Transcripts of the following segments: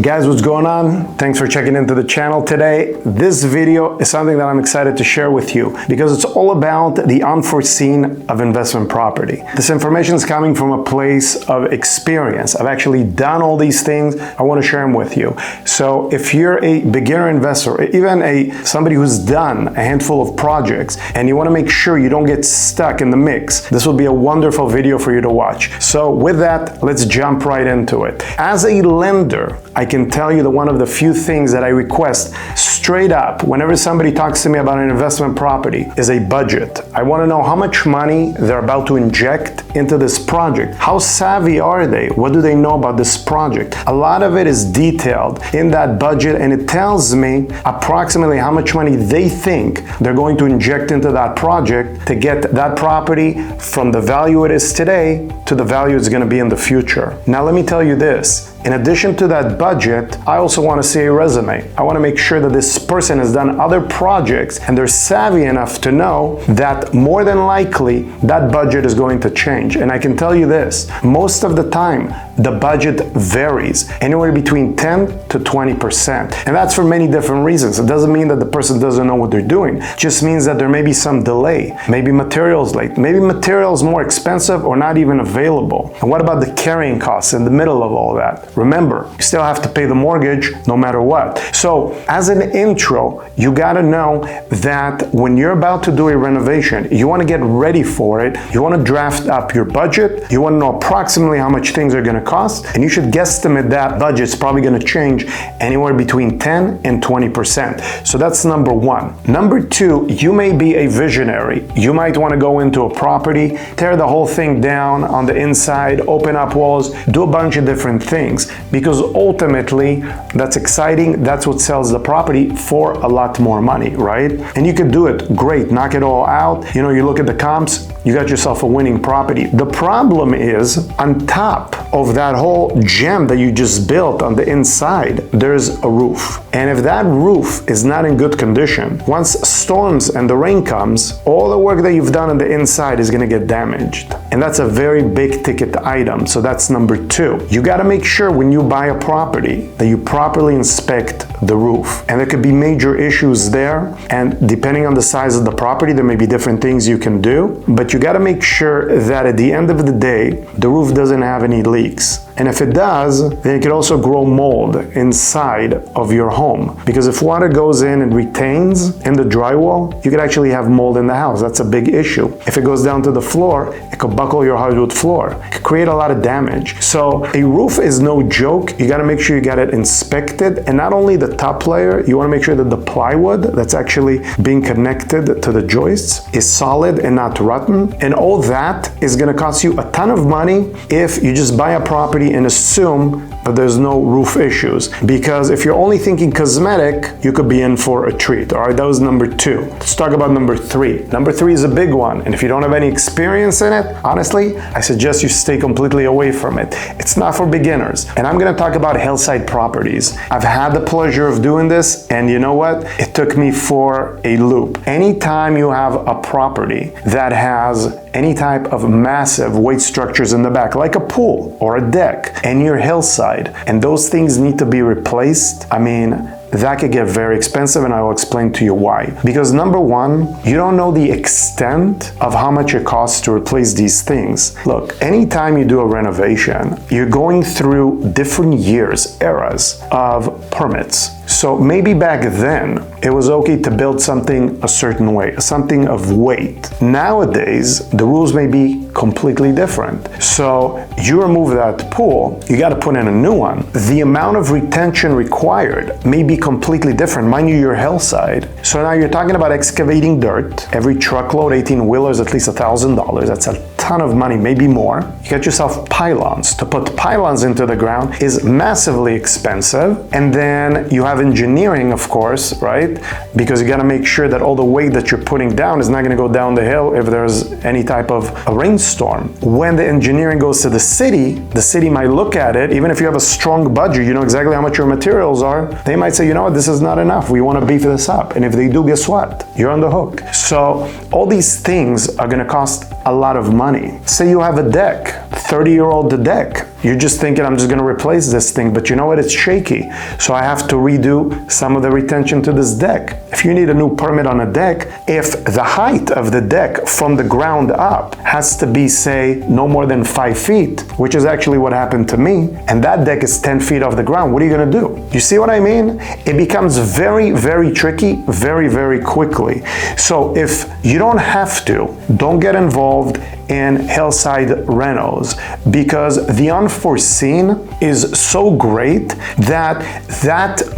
Guys, what's going on? Thanks for checking into the channel today. This video is something that I'm excited to share with you because it's all about the unforeseen of investment property. This information is coming from a place of experience. I've actually done all these things. I want to share them with you. So if you're a beginner investor, or even somebody who's done a handful of projects and you want to make sure you don't get stuck in the mix, this will be a wonderful video for you to watch. So with that, let's jump right into it. As a lender, I can tell you that one of the few things that I request straight up whenever somebody talks to me about an investment property is a budget. I want to know how much money they're about to inject into this project. How savvy are they? What do they know about this project? A lot of it is detailed in that budget, and it tells me approximately how much money they think they're going to inject into that project to get that property from the value it is today to the value it's going to be in the future. Now let me tell you this. In addition to that budget, I also want to see a resume. I want to make sure that this person has done other projects and they're savvy enough to know that more than likely that budget is going to change. And I can tell you this, most of the time, the budget varies anywhere between 10 to 20%. And that's for many different reasons. It doesn't mean that the person doesn't know what they're doing. It just means that there may be some delay, maybe materials late, maybe materials more expensive or not even available. And what about the carrying costs in the middle of all that? Remember, you still have to pay the mortgage no matter what. So as an intro, you got to know that when you're about to do a renovation, you want to get ready for it. You want to draft up your budget. You want to know approximately how much things are going to cost, and you should guesstimate that budget's probably going to change anywhere between 10 and 20%. So that's number one. Number two, you may be a visionary. You might want to go into a property, tear the whole thing down on the inside, open up walls, do a bunch of different things, because ultimately that's exciting. That's what sells the property for a lot more money, right? And you could do it great, knock it all out. You know, you look at the comps, you got yourself a winning property. The problem is, on top of that whole gem that you just built on the inside, there's a roof. And if that roof is not in good condition, once storms and the rain comes, all the work that you've done on the inside is gonna get damaged. And that's a very big ticket item. So that's number two. You gotta make sure when you buy a property that you properly inspect the roof. And there could be major issues there. And depending on the size of the property, there may be different things you can do. But you gotta make sure that at the end of the day, the roof doesn't have any leaks. And if it does, then it could also grow mold inside of your home. Because if water goes in and retains in the drywall, you could actually have mold in the house. That's a big issue. If it goes down to the floor, it could buckle your hardwood floor. It could create a lot of damage. So a roof is no joke. You gotta make sure you got it inspected. And not only the top layer, you wanna make sure that the plywood that's actually being connected to the joists is solid and not rotten. And all that is gonna cost you a ton of money if you just buy a property and assume that there's no roof issues. Because if you're only thinking cosmetic, you could be in for a treat. All right, that was number two. Let's talk about number three. Number three is a big one. And if you don't have any experience in it, honestly, I suggest you stay completely away from it. It's not for beginners. And I'm gonna talk about hillside properties. I've had the pleasure of doing this, and you know what? It took me for a loop. Anytime you have a property that has any type of massive weight structures in the back, like a pool or a deck, and you're hillside, and those things need to be replaced, I mean, that could get very expensive, and I will explain to you why. Because number one, you don't know the extent of how much it costs to replace these things. Look, anytime you do a renovation, you're going through different years, eras of permits. So maybe back then, it was okay to build something a certain way, something of weight. Nowadays, the rules may be completely different. So you remove that pool, you got to put in a new one. The amount of retention required may be completely different. Mind you, you're hillside. So now you're talking about excavating dirt. Every truckload, 18-wheelers, at least $1,000. That's a ton of money, maybe more. You get yourself pylons. To put pylons into the ground is massively expensive. And then you have engineering, of course, right? Because you got to make sure that all the weight that you're putting down is not going to go down the hill if there's any type of a rainstorm. When the engineering goes to the city might look at it, even if you have a strong budget, you know exactly how much your materials are, they might say, you know what, this is not enough. We want to beef this up. And if they do, guess what? You're on the hook. So all these things are going to cost a lot of money. Say you have a deck, 30-year-old deck. You're just thinking, I'm just gonna replace this thing, but you know what, it's shaky. So I have to redo some of the retention to this deck. If you need a new permit on a deck, if the height of the deck from the ground up has to be, say, no more than 5 feet, which is actually what happened to me, and that deck is 10 feet off the ground, what are you gonna do? You see what I mean? It becomes very, very tricky very, very quickly. So if you don't have to, don't get involved in hillside renos, because the unforeseen is so great that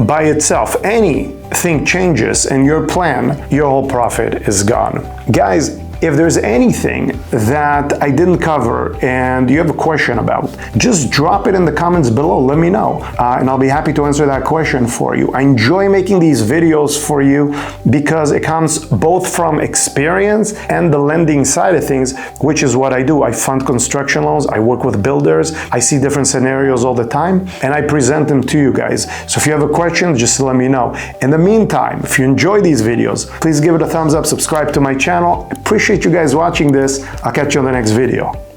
by itself, anything changes in your plan, your whole profit is gone. Guys, if there's anything that I didn't cover and you have a question about, just drop it in the comments below. Let me know, and I'll be happy to answer that question for you. I enjoy making these videos for you because it comes both from experience and the lending side of things, which is what I do. I fund construction loans, I work with builders, I see different scenarios all the time, and I present them to you guys. So if you have a question, just let me know. In the meantime, if you enjoy these videos, please give it a thumbs up, subscribe to my channel. Appreciate you guys watching this. I'll catch you on the next video.